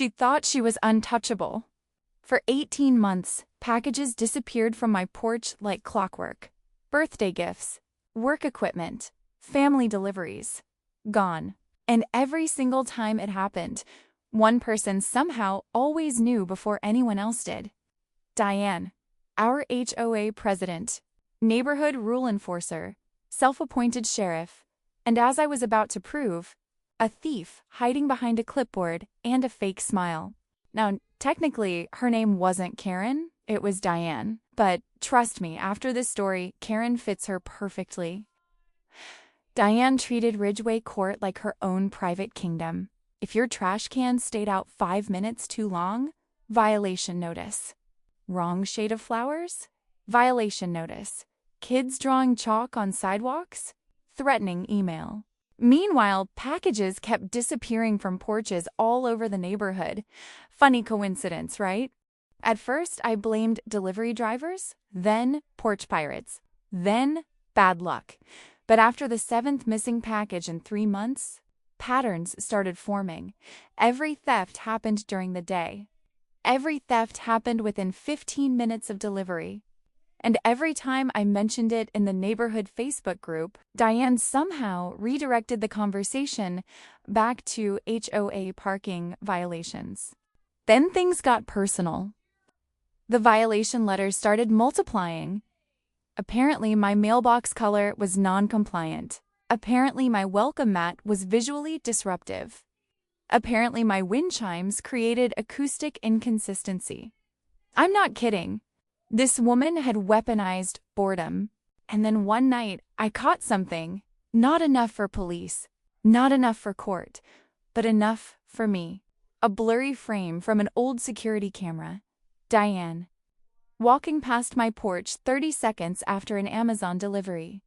She thought she was untouchable. For 18 months, packages disappeared from my porch like clockwork. Birthday gifts, work equipment, family deliveries. Gone. And every single time it happened, one person somehow always knew before anyone else did. Diane, our HOA president, neighborhood rule enforcer, self-appointed sheriff, and as I was about to prove, a thief hiding behind a clipboard and a fake smile. Now, technically, her name wasn't Karen, it was Diane. But trust me, after this story, Karen fits her perfectly. Diane treated Ridgeway Court like her own private kingdom. If your trash can stayed out 5 minutes too long, violation notice. Wrong shade of flowers? Violation notice. Kids drawing chalk on sidewalks? Threatening email. Meanwhile, packages kept disappearing from porches all over the neighborhood. Funny coincidence, right? At first, I blamed delivery drivers, then porch pirates, then bad luck. But after the 7th missing package in 3 months, patterns started forming. Every theft happened during the day. Every theft happened within 15 minutes of delivery. And every time I mentioned it in the neighborhood Facebook group, Diane somehow redirected the conversation back to HOA parking violations. Then things got personal. The violation letters started multiplying. Apparently, my mailbox color was non-compliant. Apparently, my welcome mat was visually disruptive. Apparently, my wind chimes created acoustic inconsistency. I'm not kidding. This woman had weaponized boredom. And then one night, I caught something. Not enough for police, not enough for court, but enough for me. A blurry frame from an old security camera. Diane, walking past my porch 30 seconds after an Amazon delivery.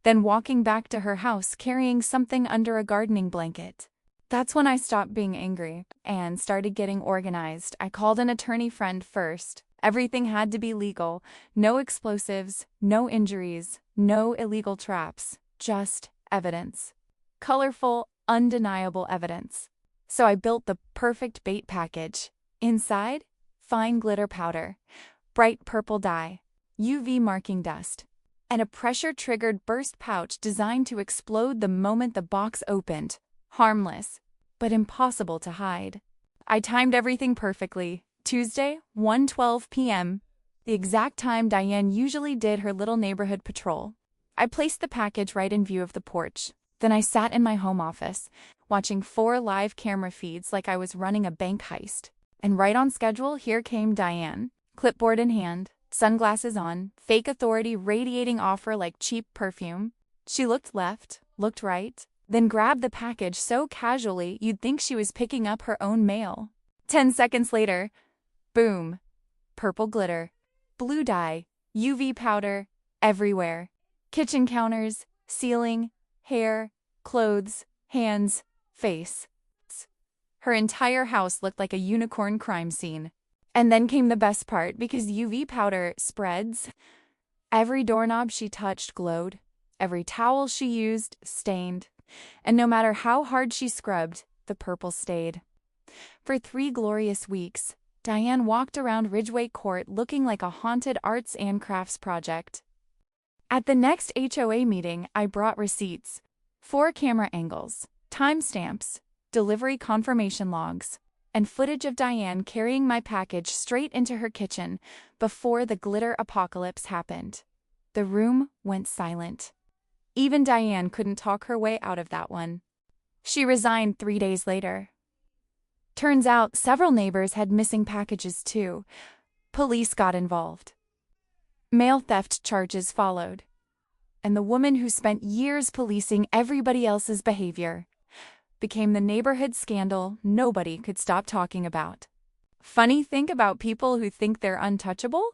Then walking back to her house carrying something under a gardening blanket. That's when I stopped being angry and started getting organized. I called an attorney friend first. Everything had to be legal. No explosives, no injuries, no illegal traps. Just evidence. Colorful, undeniable evidence. So I built the perfect bait package. Inside, fine glitter powder, bright purple dye, UV marking dust, and a pressure-triggered burst pouch designed to explode the moment the box opened. Harmless, but impossible to hide. I timed everything perfectly. Tuesday, 1:12 p.m., the exact time Diane usually did her little neighborhood patrol. I placed the package right in view of the porch. Then I sat in my home office, watching 4 live camera feeds like I was running a bank heist. And right on schedule, here came Diane, clipboard in hand, sunglasses on, fake authority radiating off her like cheap perfume. She looked left, looked right, then grabbed the package so casually you'd think she was picking up her own mail. 10 seconds later, boom, purple glitter, blue dye, UV powder, everywhere. Kitchen counters, ceiling, hair, clothes, hands, face. Her entire house looked like a unicorn crime scene. And then came the best part, because UV powder spreads. Every doorknob she touched glowed. Every towel she used stained. And no matter how hard she scrubbed, the purple stayed. For 3 glorious weeks, Diane walked around Ridgeway Court looking like a haunted arts and crafts project. At the next HOA meeting, I brought receipts, 4 camera angles, timestamps, delivery confirmation logs, and footage of Diane carrying my package straight into her kitchen before the glitter apocalypse happened. The room went silent. Even Diane couldn't talk her way out of that one. She resigned 3 days later. Turns out several neighbors had missing packages too. Police got involved. Mail theft charges followed. And the woman who spent years policing everybody else's behavior became the neighborhood scandal nobody could stop talking about. Funny thing about people who think they're untouchable?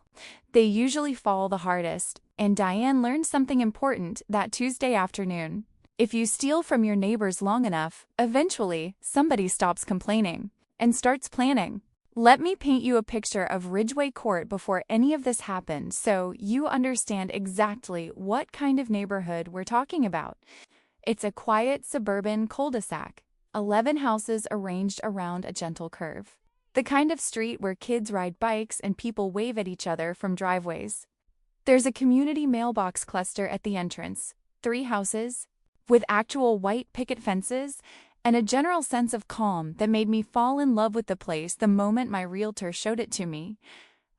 They usually fall the hardest, and Diane learned something important that Tuesday afternoon. If you steal from your neighbors long enough, eventually somebody stops complaining and starts planning. Let me paint you a picture of Ridgeway Court before any of this happened so you understand exactly what kind of neighborhood we're talking about. It's a quiet suburban cul-de-sac, 11 houses arranged around a gentle curve. The kind of street where kids ride bikes and people wave at each other from driveways. There's a community mailbox cluster at the entrance, 3 houses, with actual white picket fences, and a general sense of calm that made me fall in love with the place the moment my realtor showed it to me.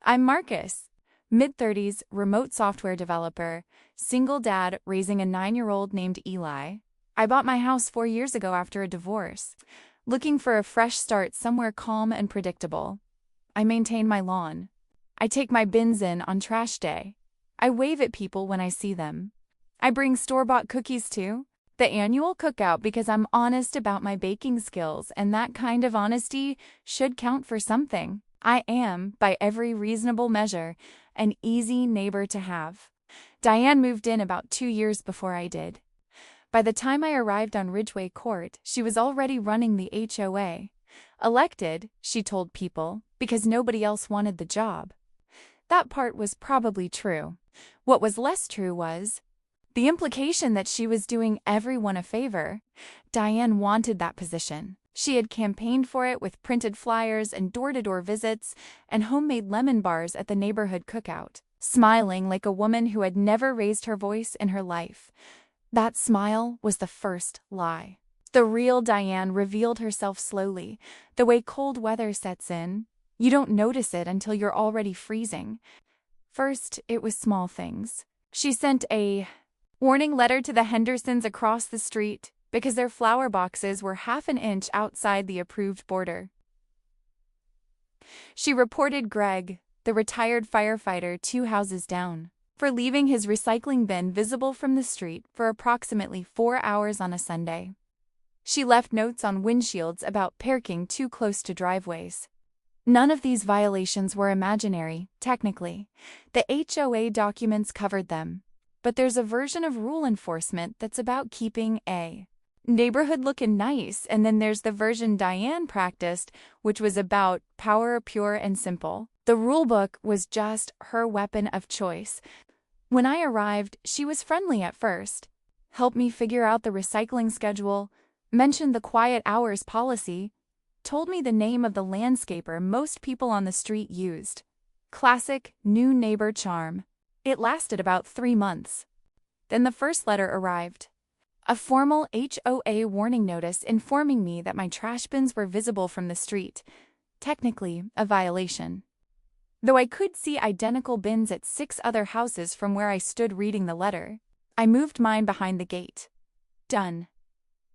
I'm Marcus, mid-30s, remote software developer, single dad raising a 9-year-old named Eli. I bought my house 4 years ago after a divorce, looking for a fresh start somewhere calm and predictable. I maintain my lawn. I take my bins in on trash day. I wave at people when I see them. I bring store-bought cookies too, the annual cookout, because I'm honest about my baking skills, and that kind of honesty should count for something. I am, by every reasonable measure, an easy neighbor to have. Diane moved in about 2 years before I did. By the time I arrived on Ridgeway Court, she was already running the HOA. Elected, she told people, because nobody else wanted the job. That part was probably true. What was less true was the implication that she was doing everyone a favor. Diane wanted that position. She had campaigned for it with printed flyers and door-to-door visits and homemade lemon bars at the neighborhood cookout, smiling like a woman who had never raised her voice in her life. That smile was the first lie. The real Diane revealed herself slowly, the way cold weather sets in. You don't notice it until you're already freezing. First, it was small things. She sent a warning letter to the Hendersons across the street because their flower boxes were half an inch outside the approved border. She reported Greg, the retired firefighter 2 houses down, for leaving his recycling bin visible from the street for approximately 4 hours on a Sunday. She left notes on windshields about parking too close to driveways. None of these violations were imaginary, technically. The HOA documents covered them. But there's a version of rule enforcement that's about keeping a neighborhood looking nice, and then there's the version Diane practiced, which was about power pure and simple. The rulebook was just her weapon of choice. When I arrived, she was friendly at first, helped me figure out the recycling schedule, mentioned the quiet hours policy, told me the name of the landscaper most people on the street used. Classic new neighbor charm. It lasted about 3 months. Then the first letter arrived. A formal HOA warning notice informing me that my trash bins were visible from the street. Technically, a violation. Though I could see identical bins at 6 other houses from where I stood reading the letter, I moved mine behind the gate. Done.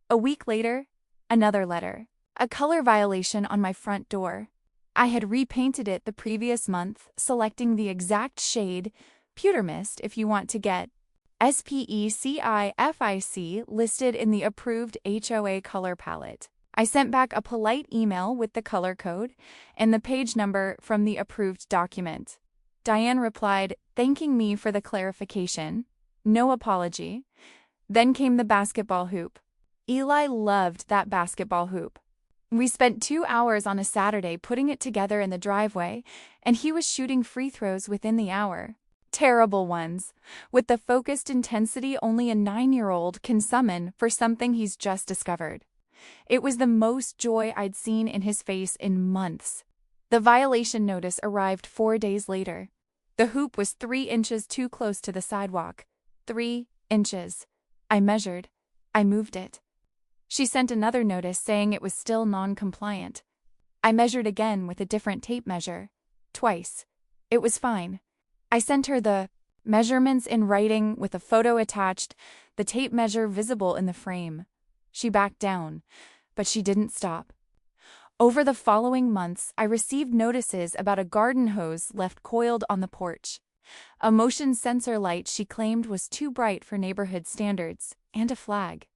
A week later, another letter. A color violation on my front door. I had repainted it the previous month, selecting the exact shade, pewter mist if you want to get SPECIFIC listed in the approved HOA color palette. I sent back a polite email with the color code and the page number from the approved document. Diane replied, thanking me for the clarification. No apology. Then came the basketball hoop. Eli loved that basketball hoop. We spent 2 hours on a Saturday putting it together in the driveway, and he was shooting free throws within the hour. Terrible ones, with the focused intensity only a 9-year-old can summon for something he's just discovered. It was the most joy I'd seen in his face in months. The violation notice arrived 4 days later. The hoop was 3 inches too close to the sidewalk. 3 inches. I measured. I moved it. She sent another notice saying it was still non-compliant. I measured again with a different tape measure. Twice. It was fine. I sent her the measurements in writing with a photo attached, the tape measure visible in the frame. She backed down, but she didn't stop. Over the following months, I received notices about a garden hose left coiled on the porch, a motion sensor light she claimed was too bright for neighborhood standards, and a flag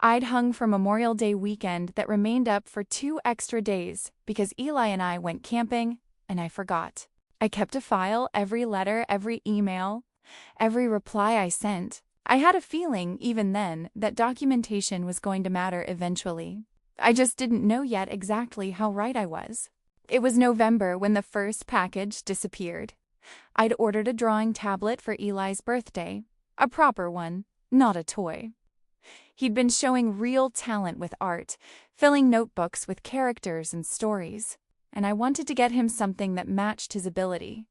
I'd hung for Memorial Day weekend that remained up for 2 extra days because Eli and I went camping, and I forgot. I kept a file, every letter, every email, every reply I sent. I had a feeling, even then, that documentation was going to matter eventually. I just didn't know yet exactly how right I was. It was November when the first package disappeared. I'd ordered a drawing tablet for Eli's birthday, a proper one, not a toy. He'd been showing real talent with art, filling notebooks with characters and stories. and I wanted to get him something that matched his ability.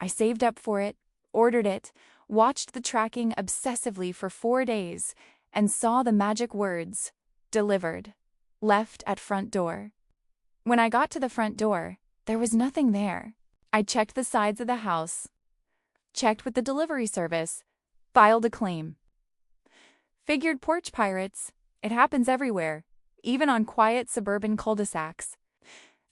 I saved up for it, ordered it, watched the tracking obsessively for 4 days, and saw the magic words, "Delivered," left at front door. When I got to the front door, there was nothing there. I checked the sides of the house, checked with the delivery service, filed a claim. Figured porch pirates, it happens everywhere, even on quiet suburban cul-de-sacs.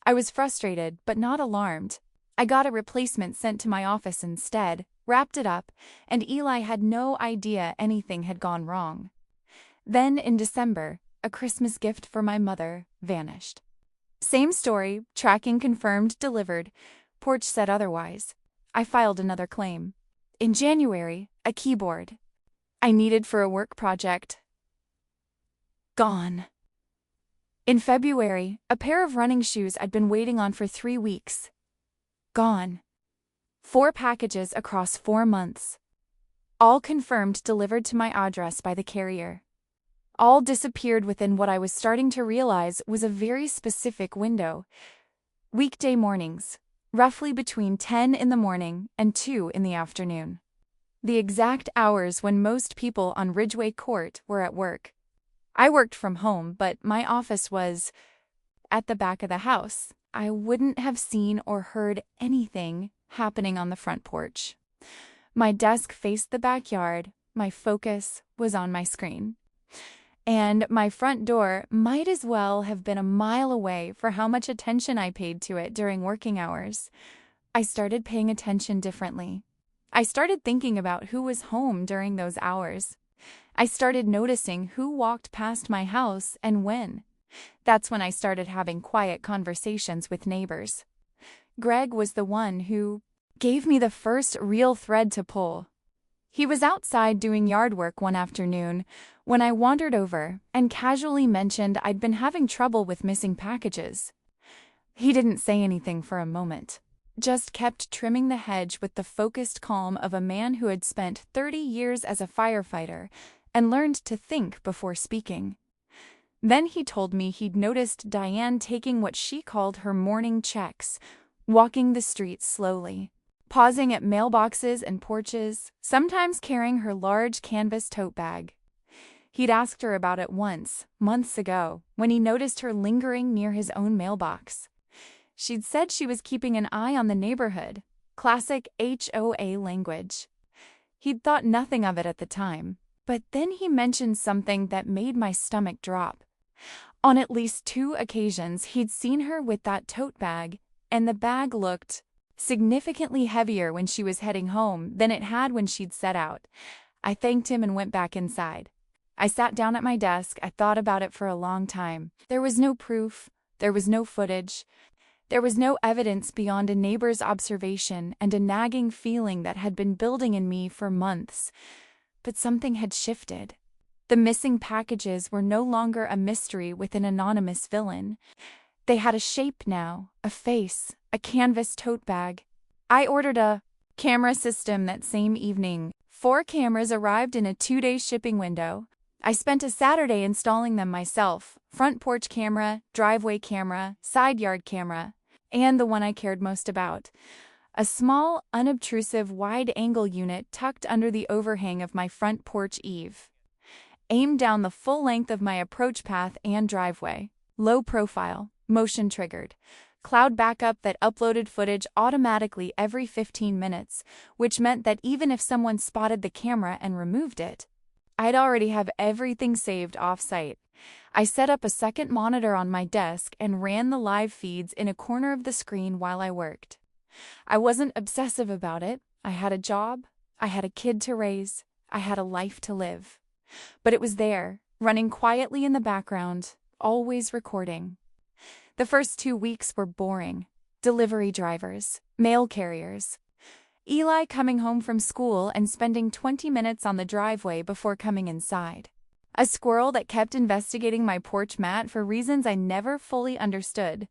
I was frustrated, but not alarmed. I got a replacement sent to my office instead, wrapped it up, and Eli had no idea anything had gone wrong. Then, in December, a Christmas gift for my mother vanished. Same story, tracking confirmed delivered, porch said otherwise. I filed another claim. In January, a keyboard I needed for a work project. Gone. In February, a pair of running shoes I'd been waiting on for 3 weeks. Gone. 4 packages across 4 months. All confirmed delivered to my address by the carrier. All disappeared within what I was starting to realize was a very specific window. Weekday mornings, roughly between 10 in the morning and 2 in the afternoon. The exact hours when most people on Ridgeway Court were at work. I worked from home, but my office was at the back of the house. I wouldn't have seen or heard anything happening on the front porch. My desk faced the backyard, my focus was on my screen. And my front door might as well have been a mile away for how much attention I paid to it during working hours. I started paying attention differently. I started thinking about who was home during those hours. I started noticing who walked past my house and when. That's when I started having quiet conversations with neighbors. Greg was the one who gave me the first real thread to pull. He was outside doing yard work one afternoon when I wandered over and casually mentioned I'd been having trouble with missing packages. He didn't say anything for a moment, just kept trimming the hedge with the focused calm of a man who had spent 30 years as a firefighter and learned to think before speaking. Then he told me he'd noticed Diane taking what she called her morning checks, walking the streets slowly, pausing at mailboxes and porches, sometimes carrying her large canvas tote bag. He'd asked her about it once, months ago, when he noticed her lingering near his own mailbox. She'd said she was keeping an eye on the neighborhood, classic HOA language. He'd thought nothing of it at the time, but then he mentioned something that made my stomach drop. On at least 2 occasions, he'd seen her with that tote bag, and the bag looked significantly heavier when she was heading home than it had when she'd set out. I thanked him and went back inside. I sat down at my desk. I thought about it for a long time. There was no proof. There was no footage. There was no evidence beyond a neighbor's observation and a nagging feeling that had been building in me for months. But something had shifted. The missing packages were no longer a mystery with an anonymous villain. They had a shape now, a face, a canvas tote bag. I ordered a camera system that same evening. 4 cameras arrived in a 2-day shipping window. I spent a Saturday installing them myself. Front porch camera, driveway camera, side yard camera, and the one I cared most about. A small, unobtrusive, wide-angle unit tucked under the overhang of my front porch eave. Aimed down the full length of my approach path and driveway. Low profile, motion triggered. Cloud backup that uploaded footage automatically every 15 minutes, which meant that even if someone spotted the camera and removed it, I'd already have everything saved off-site. I set up a second monitor on my desk and ran the live feeds in a corner of the screen while I worked. I wasn't obsessive about it. I had a job. I had a kid to raise. I had a life to live. But it was there, running quietly in the background, always recording. The first 2 weeks were boring. Delivery drivers, mail carriers. Eli coming home from school and spending 20 minutes on the driveway before coming inside. A squirrel that kept investigating my porch mat for reasons I never fully understood.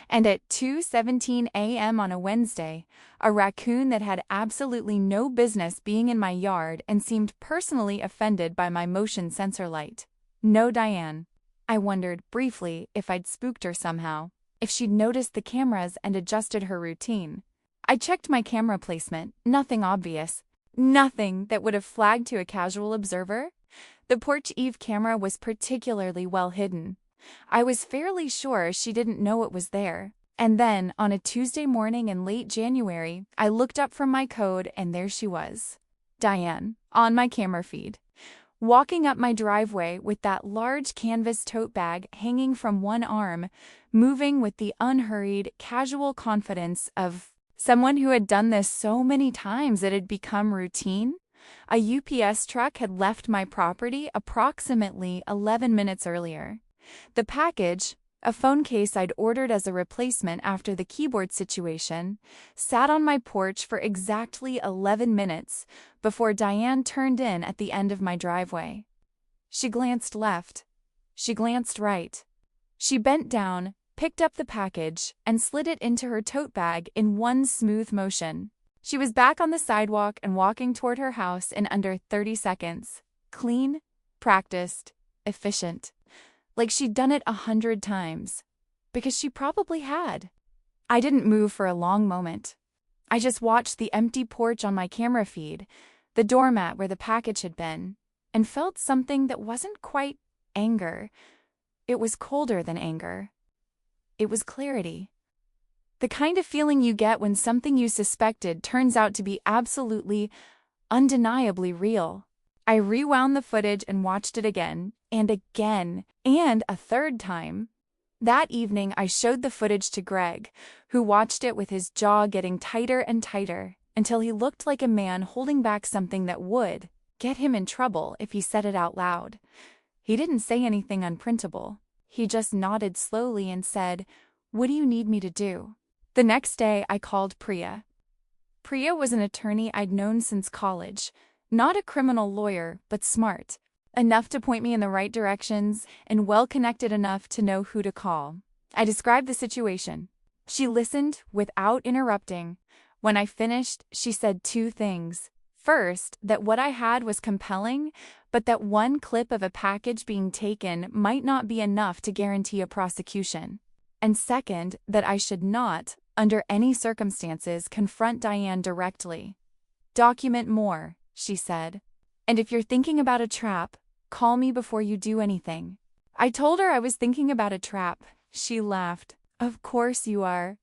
And at 2:17 a.m. on a Wednesday, a raccoon that had absolutely no business being in my yard and seemed personally offended by my motion sensor light. No Diane. I wondered briefly if I'd spooked her somehow. if she'd noticed the cameras and adjusted her routine. I checked my camera placement, nothing obvious, nothing that would have flagged to a casual observer. The porch Eve camera was particularly well hidden. I was fairly sure she didn't know it was there. And then, on a Tuesday morning in late January, I looked up from my code and there she was. Diane, on my camera feed, walking up my driveway with that large canvas tote bag hanging from one arm, moving with the unhurried, casual confidence of someone who had done this so many times it had become routine. A UPS truck had left my property approximately 11 minutes earlier. The package, a phone case I'd ordered as a replacement after the keyboard situation, sat on my porch for exactly 11 minutes before Diane turned in at the end of my driveway. She glanced left. She glanced right. She bent down, picked up the package, and slid it into her tote bag in one smooth motion. She was back on the sidewalk and walking toward her house in under 30 seconds. Clean, practiced, efficient. Like she'd done it 100 times. Because she probably had. I didn't move for a long moment. I just watched the empty porch on my camera feed, the doormat where the package had been, and felt something that wasn't quite anger. It was colder than anger. It was clarity. The kind of feeling you get when something you suspected turns out to be absolutely, undeniably real. I rewound the footage and watched it again, and a third time. That evening, I showed the footage to Greg, who watched it with his jaw getting tighter and tighter until he looked like a man holding back something that would get him in trouble if he said it out loud. He didn't say anything unprintable. He just nodded slowly and said, "What do you need me to do?" The next day, I called Priya. Priya was an attorney I'd known since college. Not a criminal lawyer, but smart. Enough to point me in the right directions and well-connected enough to know who to call. I described the situation. She listened without interrupting. When I finished, she said two things. First, that what I had was compelling, but that one clip of a package being taken might not be enough to guarantee a prosecution. And second, that I should not, under any circumstances, confront Diane directly. "Document more," she said. "And if you're thinking about a trap, call me before you do anything." I told her I was thinking about a trap. She laughed. "Of course you are.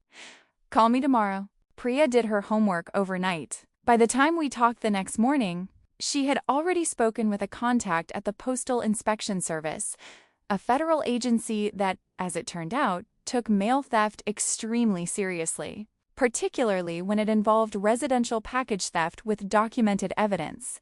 Call me tomorrow." Priya did her homework overnight. By the time we talked the next morning, she had already spoken with a contact at the Postal Inspection Service, a federal agency that, as it turned out, took mail theft extremely seriously, particularly when it involved residential package theft with documented evidence.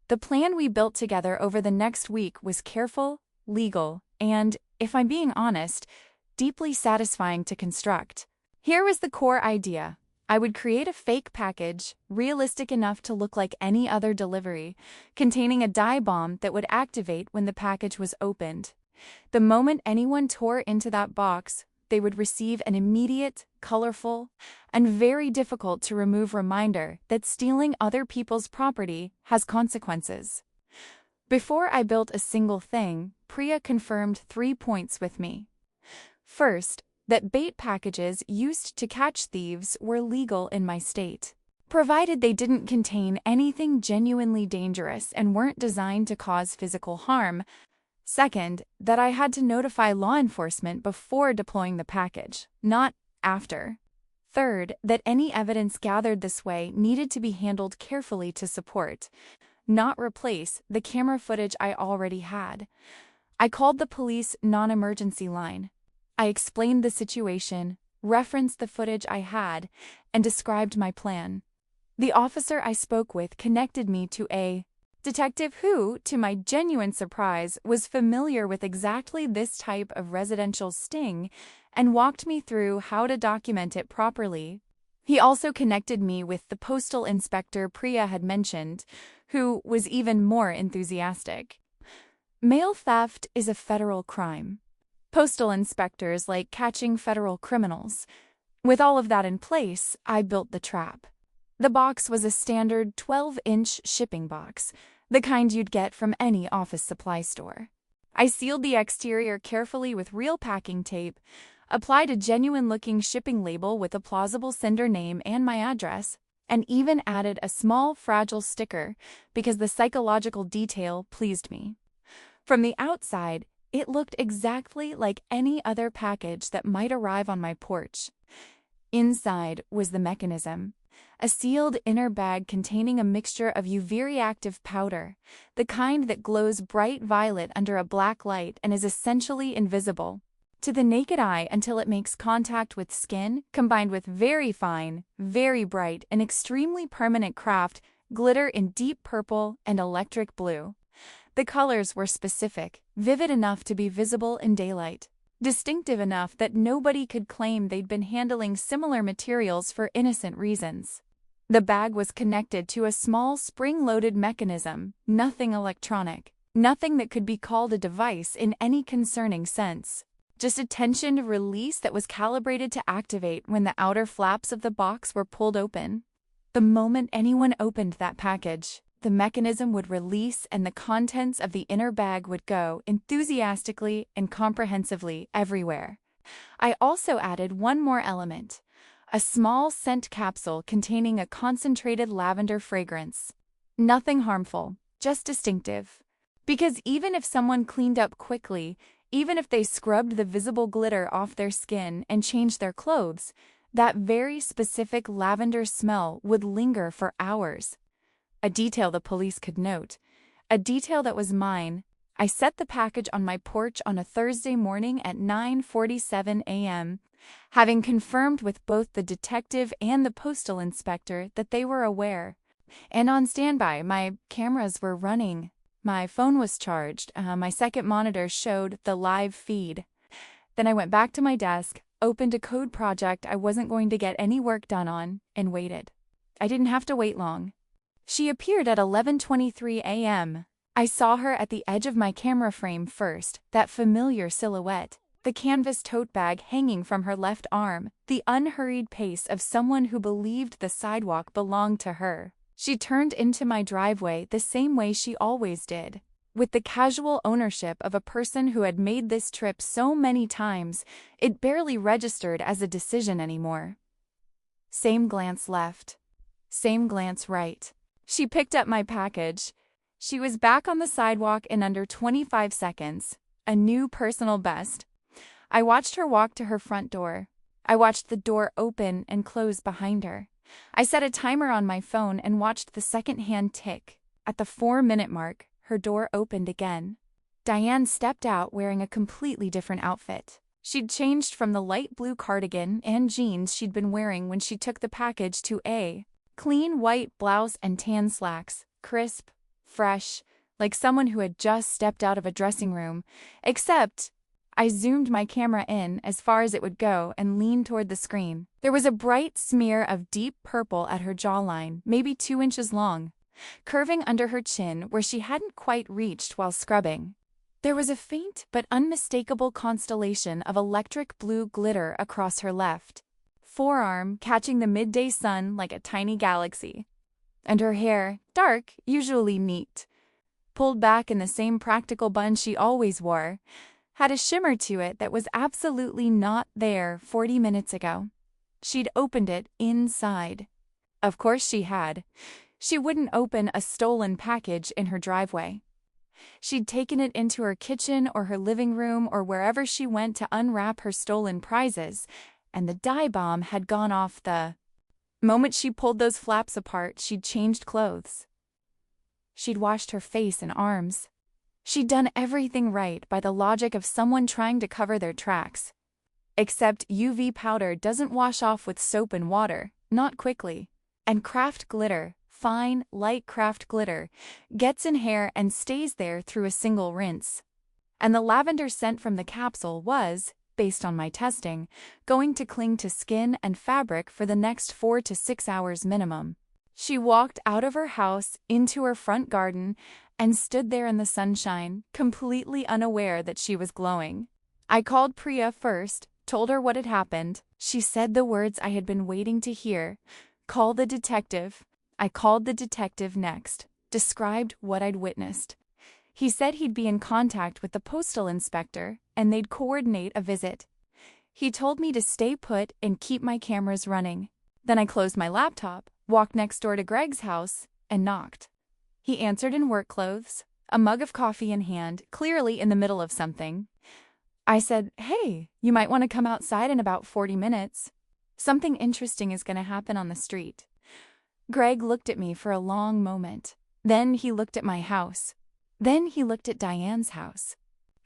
The plan we built together over the next week was careful, legal, and, if I'm being honest, deeply satisfying to construct. Here was the core idea. I would create a fake package, realistic enough to look like any other delivery, containing a dye bomb that would activate when the package was opened. The moment anyone tore into that box, they would receive an immediate, colorful, and very difficult to remove reminder that stealing other people's property has consequences. Before I built a single thing, Priya confirmed 3 points with me. First, that bait packages used to catch thieves were legal in my state, provided they didn't contain anything genuinely dangerous and weren't designed to cause physical harm. Second, that I had to notify law enforcement before deploying the package, not after. Third, that any evidence gathered this way needed to be handled carefully to support, not replace, the camera footage I already had. I called the police non-emergency line. I explained the situation, referenced the footage I had, and described my plan. The officer I spoke with connected me to a detective who, to my genuine surprise, was familiar with exactly this type of residential sting and walked me through how to document it properly. He also connected me with the postal inspector Priya had mentioned, who was even more enthusiastic. Mail theft is a federal crime. Postal inspectors like catching federal criminals. With all of that in place, I built the trap. The box was a standard 12-inch shipping box, the kind you'd get from any office supply store. I sealed the exterior carefully with real packing tape, applied a genuine-looking shipping label with a plausible sender name and my address, and even added a small fragile sticker because the psychological detail pleased me. From the outside, it looked exactly like any other package that might arrive on my porch. Inside was the mechanism, a sealed inner bag containing a mixture of UV-reactive powder, the kind that glows bright violet under a black light and is essentially invisible to the naked eye until it makes contact with skin, combined with very fine, very bright, and extremely permanent craft glitter in deep purple and electric blue. The colors were specific, vivid enough to be visible in daylight, distinctive enough that nobody could claim they'd been handling similar materials for innocent reasons. The bag was connected to a small spring-loaded mechanism, nothing electronic, nothing that could be called a device in any concerning sense. Just a tensioned release that was calibrated to activate when the outer flaps of the box were pulled open. The moment anyone opened that package, the mechanism would release and the contents of the inner bag would go enthusiastically and comprehensively everywhere. I also added one more element, a small scent capsule containing a concentrated lavender fragrance. Nothing harmful, just distinctive. Because even if someone cleaned up quickly, even if they scrubbed the visible glitter off their skin and changed their clothes, that very specific lavender smell would linger for hours. A detail the police could note. A detail that was mine. I set the package on my porch on a Thursday morning at 9:47 a.m., having confirmed with both the detective and the postal inspector that they were aware. And on standby, my cameras were running. My phone was charged. My second monitor showed the live feed. Then I went back to my desk, opened a code project I wasn't going to get any work done on, and waited. I didn't have to wait long. She appeared at 11:23 a.m. I saw her at the edge of my camera frame first, that familiar silhouette, the canvas tote bag hanging from her left arm, the unhurried pace of someone who believed the sidewalk belonged to her. She turned into my driveway the same way she always did, with the casual ownership of a person who had made this trip so many times, it barely registered as a decision anymore. Same glance left. Same glance right. She picked up my package. She was back on the sidewalk in under 25 seconds, a new personal best. I watched her walk to her front door. I watched the door open and close behind her. I set a timer on my phone and watched the second-hand tick. At the 4-minute mark, her door opened again. Diane stepped out wearing a completely different outfit. She'd changed from the light blue cardigan and jeans she'd been wearing when she took the package to a clean white blouse and tan slacks, crisp, fresh, like someone who had just stepped out of a dressing room, except I zoomed my camera in as far as it would go and leaned toward the screen. There was a bright smear of deep purple at her jawline, maybe 2 inches long, curving under her chin where she hadn't quite reached while scrubbing. There was a faint but unmistakable constellation of electric blue glitter across her left forearm, catching the midday sun like a tiny galaxy. And her hair, dark, usually neat, pulled back in the same practical bun she always wore, had a shimmer to it that was absolutely not there 40 minutes ago. She'd opened it inside. Of course she had. She wouldn't open a stolen package in her driveway. She'd taken it into her kitchen or her living room or wherever she went to unwrap her stolen prizes, and the dye bomb had gone off the moment she pulled those flaps apart. She'd changed clothes. She'd washed her face and arms. She'd done everything right by the logic of someone trying to cover their tracks. Except UV powder doesn't wash off with soap and water, not quickly. And craft glitter, fine, light craft glitter, gets in hair and stays there through a single rinse. And the lavender scent from the capsule was, based on my testing, going to cling to skin and fabric for the next 4 to 6 hours minimum. She walked out of her house into her front garden and stood there in the sunshine, completely unaware that she was glowing. I called Priya first, told her what had happened. She said the words I had been waiting to hear. Call the detective. I called the detective next, described what I'd witnessed. He said he'd be in contact with the postal inspector, and they'd coordinate a visit. He told me to stay put and keep my cameras running. Then I closed my laptop, walked next door to Greg's house, and knocked. He answered in work clothes, a mug of coffee in hand, clearly in the middle of something. I said, "Hey, you might want to come outside in about 40 minutes. Something interesting is going to happen on the street." Greg looked at me for a long moment. Then he looked at my house. Then he looked at Diane's house.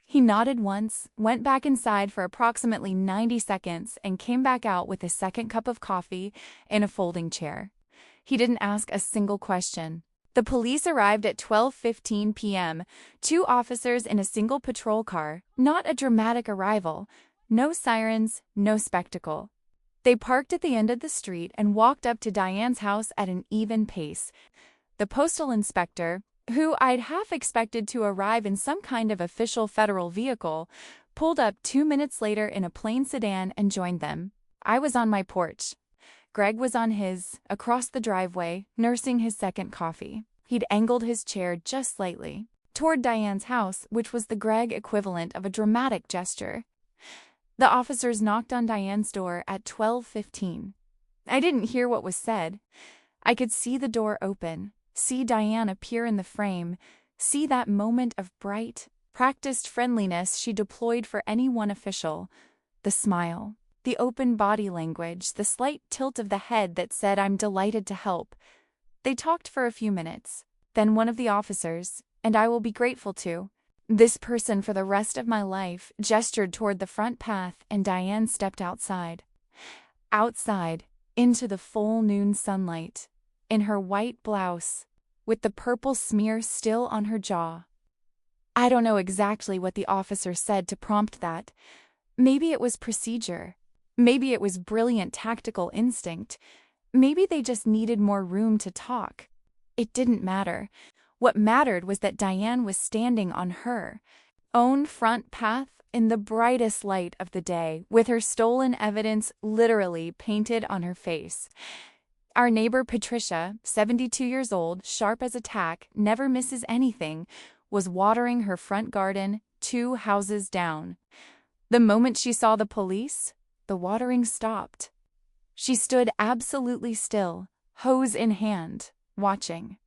He nodded once, went back inside for approximately 90 seconds, and came back out with a second cup of coffee in a folding chair. He didn't ask a single question. The police arrived at 12:15 p.m., 2 officers in a single patrol car, not a dramatic arrival, no sirens, no spectacle. They parked at the end of the street and walked up to Diane's house at an even pace. The postal inspector, who I'd half expected to arrive in some kind of official federal vehicle, pulled up 2 minutes later in a plain sedan and joined them. I was on my porch. Greg was on his, across the driveway, nursing his second coffee. He'd angled his chair just slightly, toward Diane's house, which was the Greg equivalent of a dramatic gesture. The officers knocked on Diane's door at 12:15. I didn't hear what was said. I could see the door open, see Diane appear in the frame, see that moment of bright, practiced friendliness she deployed for any one official. The smile, the open body language, the slight tilt of the head that said, "I'm delighted to help." They talked for a few minutes. Then one of the officers, and I will be grateful to, this person for the rest of my life, gestured toward the front path, and Diane stepped outside. Outside, into the full noon sunlight, in her white blouse, with the purple smear still on her jaw. I don't know exactly what the officer said to prompt that. Maybe it was procedure. Maybe it was brilliant tactical instinct. Maybe they just needed more room to talk. It didn't matter. What mattered was that Diane was standing on her own front path in the brightest light of the day, with her stolen evidence literally painted on her face. Our neighbor Patricia, 72 years old, sharp as a tack, never misses anything, was watering her front garden 2 houses down. The moment she saw the police, the watering stopped. She stood absolutely still, hose in hand, watching.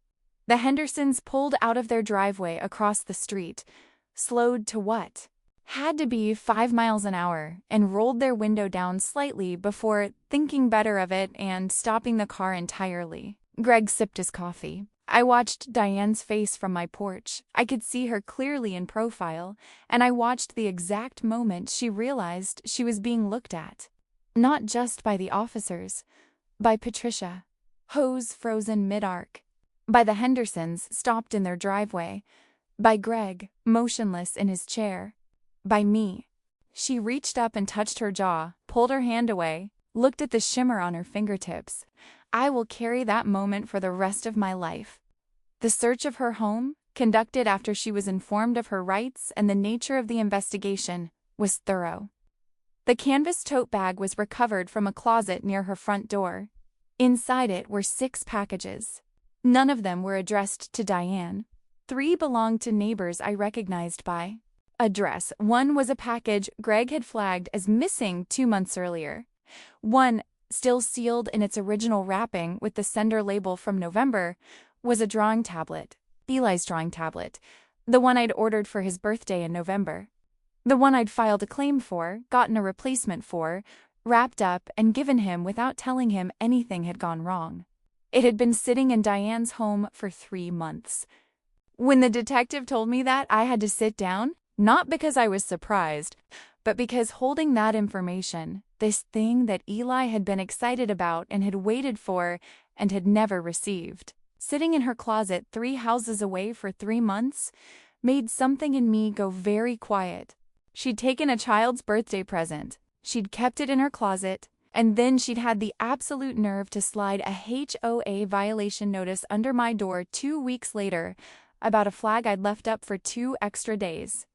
The Hendersons pulled out of their driveway across the street, slowed to what had to be 5 miles an hour, and rolled their window down slightly before thinking better of it and stopping the car entirely. Greg sipped his coffee. I watched Diane's face from my porch. I could see her clearly in profile, and I watched the exact moment she realized she was being looked at. Not just by the officers, by Patricia, hose frozen mid-arc, by the Hendersons stopped in their driveway, by Greg, motionless in his chair, by me. She reached up and touched her jaw, pulled her hand away, looked at the shimmer on her fingertips. I will carry that moment for the rest of my life. The search of her home, conducted after she was informed of her rights and the nature of the investigation, was thorough. The canvas tote bag was recovered from a closet near her front door. Inside it were 6 packages. None of them were addressed to Diane. 3 belonged to neighbors I recognized by address. 1 was a package Greg had flagged as missing 2 months earlier. 1, still sealed in its original wrapping with the sender label from November, was a drawing tablet, Eli's drawing tablet, the one I'd ordered for his birthday in November. The one I'd filed a claim for, gotten a replacement for, wrapped up and given him without telling him anything had gone wrong. It had been sitting in Diane's home for 3 months. When the detective told me that, I had to sit down, not because I was surprised, but because holding that information, this thing that Eli had been excited about and had waited for and had never received, sitting in her closet 3 houses away for 3 months, made something in me go very quiet. She'd taken a child's birthday present, she'd kept it in her closet, and then she'd had the absolute nerve to slide a HOA violation notice under my door 2 weeks later about a flag I'd left up for 2 extra days.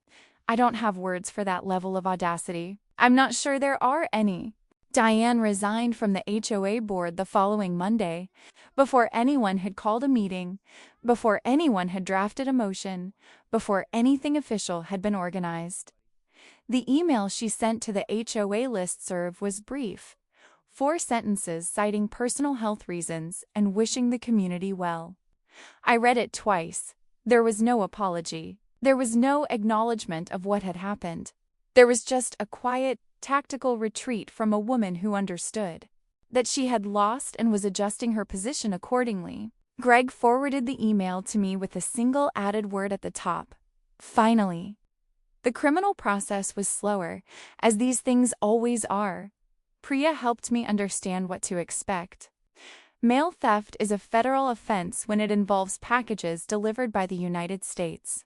I don't have words for that level of audacity. I'm not sure there are any. Diane resigned from the HOA board the following Monday, before anyone had called a meeting, before anyone had drafted a motion, before anything official had been organized. The email she sent to the HOA listserv was brief. 4 sentences citing personal health reasons and wishing the community well. I read it twice. There was no apology. There was no acknowledgement of what had happened. There was just a quiet, tactical retreat from a woman who understood that she had lost and was adjusting her position accordingly. Greg forwarded the email to me with a single added word at the top. Finally. The criminal process was slower, as these things always are. Priya helped me understand what to expect. Mail theft is a federal offense when it involves packages delivered by the United States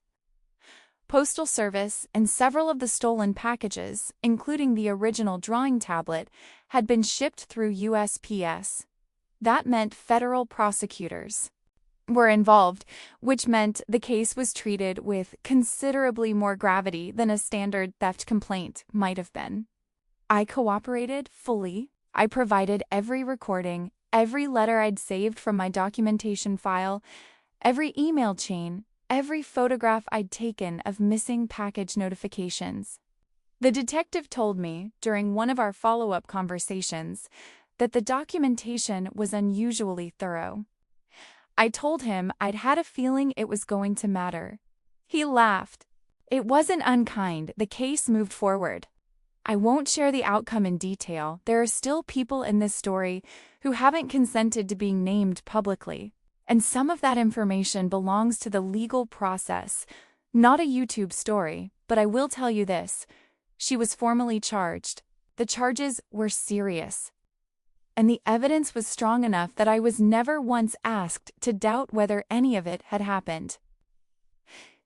Postal Service, and several of the stolen packages, including the original drawing tablet, had been shipped through USPS. That meant federal prosecutors were involved, which meant the case was treated with considerably more gravity than a standard theft complaint might have been. I cooperated fully. I provided every recording, every letter I'd saved from my documentation file, every email chain, every photograph I'd taken of missing package notifications. The detective told me, during one of our follow-up conversations, that the documentation was unusually thorough. I told him I'd had a feeling it was going to matter. He laughed. It wasn't unkind. The case moved forward. I won't share the outcome in detail. There are still people in this story who haven't consented to being named publicly. And some of that information belongs to the legal process, not a YouTube story, but I will tell you this. She was formally charged. The charges were serious. And the evidence was strong enough that I was never once asked to doubt whether any of it had happened.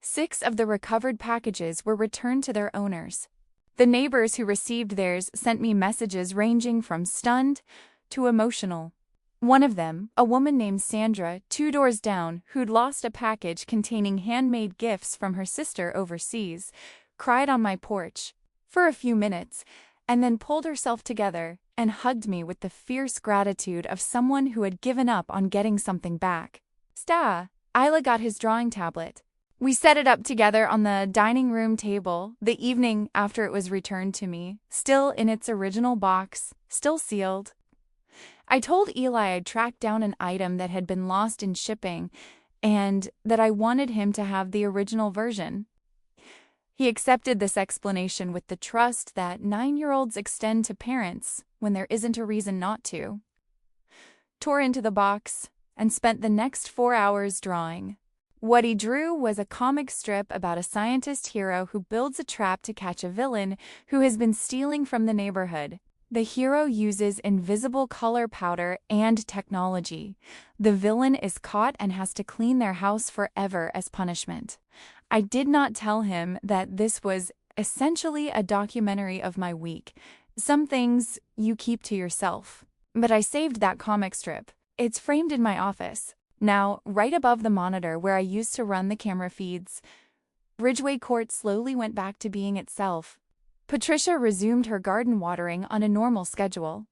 6 of the recovered packages were returned to their owners. The neighbors who received theirs sent me messages ranging from stunned to emotional. One of them, a woman named Sandra, 2 doors down, who'd lost a package containing handmade gifts from her sister overseas, cried on my porch for a few minutes and then pulled herself together and hugged me with the fierce gratitude of someone who had given up on getting something back. Isla got his drawing tablet. We set it up together on the dining room table the evening after it was returned to me, still in its original box, still sealed. I told Eli I'd tracked down an item that had been lost in shipping and that I wanted him to have the original version. He accepted this explanation with the trust that 9-year-olds extend to parents when there isn't a reason not to. Tore into the box and spent the next 4 hours drawing. What he drew was a comic strip about a scientist hero who builds a trap to catch a villain who has been stealing from the neighborhood. The hero uses invisible color powder and technology. The villain is caught and has to clean their house forever as punishment. I did not tell him that this was essentially a documentary of my week. Some things you keep to yourself. But I saved that comic strip. It's framed in my office. Now, right above the monitor where I used to run the camera feeds. Ridgeway Court slowly went back to being itself. Patricia resumed her garden watering on a normal schedule.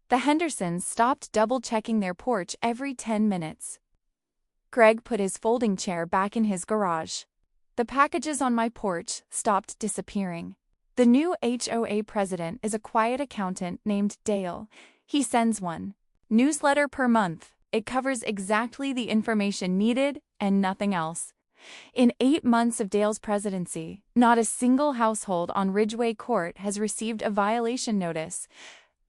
The Hendersons stopped double-checking their porch every 10 minutes. Greg put his folding chair back in his garage. The packages on my porch stopped disappearing. The new HOA president is a quiet accountant named Dale. He sends one newsletter per month. It covers exactly the information needed and nothing else. In 8 months of Dale's presidency, not a single household on Ridgeway Court has received a violation notice.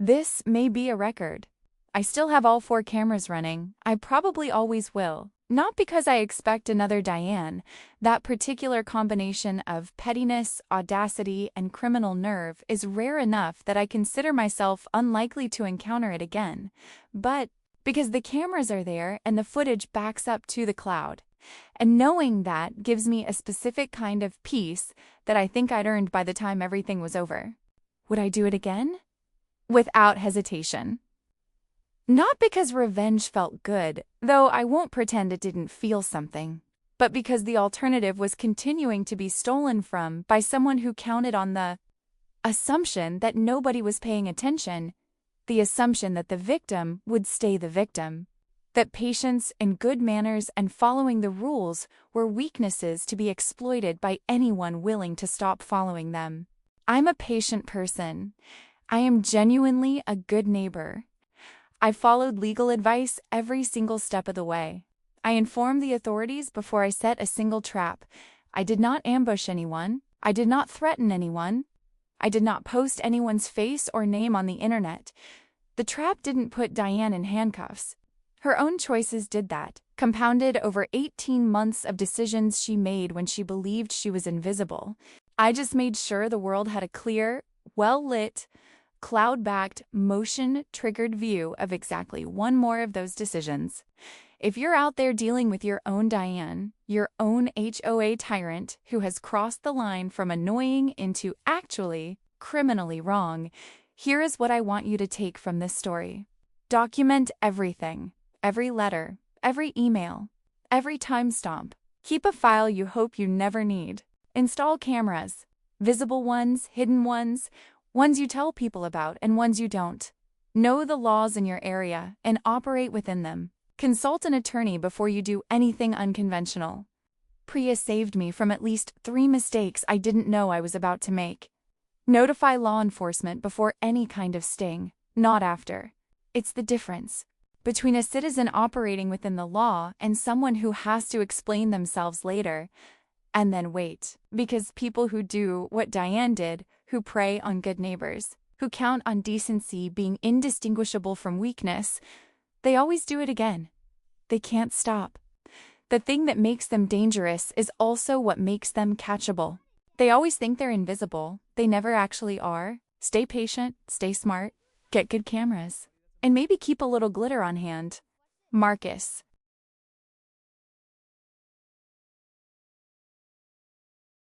This may be a record. I still have all 4 cameras running. I probably always will. Not because I expect another Diane. That particular combination of pettiness, audacity, and criminal nerve is rare enough that I consider myself unlikely to encounter it again. But because the cameras are there and the footage backs up to the cloud. And knowing that gives me a specific kind of peace that I think I'd earned by the time everything was over. Would I do it again? Without hesitation. Not because revenge felt good, though I won't pretend it didn't feel something, but because the alternative was continuing to be stolen from by someone who counted on the assumption that nobody was paying attention, the assumption that the victim would stay the victim. That patience and good manners and following the rules were weaknesses to be exploited by anyone willing to stop following them. I'm a patient person. I am genuinely a good neighbor. I followed legal advice every single step of the way. I informed the authorities before I set a single trap. I did not ambush anyone. I did not threaten anyone. I did not post anyone's face or name on the internet. The trap didn't put Diane in handcuffs. Her own choices did that, compounded over 18 months of decisions she made when she believed she was invisible. I just made sure the world had a clear, well-lit, cloud-backed, motion-triggered view of exactly one more of those decisions. If you're out there dealing with your own Diane, your own HOA tyrant who has crossed the line from annoying into actually criminally wrong, here is what I want you to take from this story. Document everything, every letter, every email, every timestamp. Keep a file you hope you never need. Install cameras, visible ones, hidden ones, ones you tell people about and ones you don't. Know the laws in your area and operate within them. Consult an attorney before you do anything unconventional. Priya saved me from at least 3 mistakes I didn't know I was about to make. Notify law enforcement before any kind of sting, not after. It's the difference between a citizen operating within the law and someone who has to explain themselves later. And then wait, because people who do what Diane did, who prey on good neighbors, who count on decency being indistinguishable from weakness, they always do it again. They can't stop. The thing that makes them dangerous is also what makes them catchable. They always think they're invisible. They never actually are. Stay patient, stay smart, get good cameras, and maybe keep a little glitter on hand. Marcus,